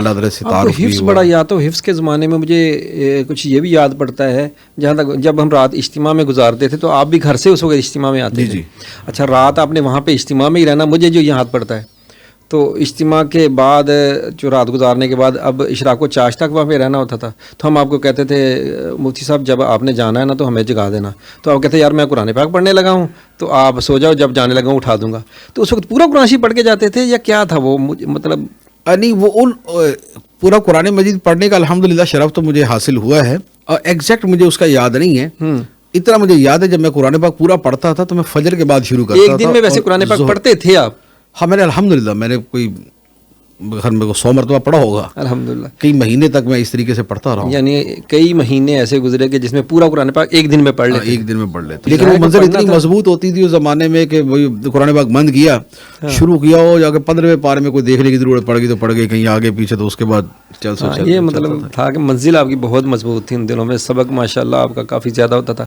اللہ تعالی سے آپ کو تعارف بھی حفظ ہوا۔ بڑا یاد تو حفظ کے زمانے میں مجھے کچھ یہ بھی یاد پڑتا ہے، جہاں تک جب ہم رات اجتماع میں گزارتے تھے تو آپ بھی گھر سے اس وقت اجتماع میں آتے تھے۔ اچھا، رات آپ نے وہاں پہ اجتماع میں ہی رہنا، مجھے جو یاد پڑتا ہے تو اجتماع کے بعد جو رات گزارنے کے بعد اب اشراق و چاش تک وہاں پہ رہنا ہوتا تھا، تو ہم آپ کو کہتے تھے مفتی صاحب جب آپ نے جانا ہے نا تو ہمیں جگا دینا، تو آپ کہتے یار میں قرآن پاک پڑھنے لگا ہوں تو آپ سو جاؤ، جب جانے لگا ہوں اٹھا دوں گا۔ تو اس وقت پورا قرآن شریف پڑھ کے جاتے تھے یا کیا تھا وہ؟ مطلب نہیں، وہ ان پورا قرآن مجید پڑھنے کا الحمدللہ شرف تو مجھے حاصل ہوا ہے، اور ایگزیکٹ مجھے اس کا یاد نہیں ہے۔ اتنا مجھے یاد ہے جب میں قرآن پاک پورا پڑھتا تھا تو میں فجر کے بعد شروع کرتا تھا۔ ایک دن میں ویسے قرآن پاک پڑھتے تھے آپ؟ ہاں، میں نے الحمدللہ میں نے کوئی گھر میں 100 مرتبہ پڑھا ہوگا، الحمدللہ۔ کئی مہینے تک میں اس طریقے سے پڑھتا رہا ہوں، یعنی کئی مہینے ایسے گزرے کہ جس میں پورا قرآن پاک ایک دن میں پڑھ لیتے ایک دن میں پڑھ لیتے۔ لیکن وہ منظر اتنی مضبوط ہوتی تھی اس زمانے میں کہ وہی قرآن پاک بند کیا، شروع کیا ہو جا کے 15ویں پارے میں کوئی دیکھنے کی ضرورت پڑ گئی تو پڑ گئی، کہیں آگے پیچھے تو اس کے بعد چل یہ مطلب تھا کہ منزل آپ کی بہت مضبوط تھی ان دنوں میں، سبق ماشاءاللہ آپ کا کافی زیادہ ہوتا تھا۔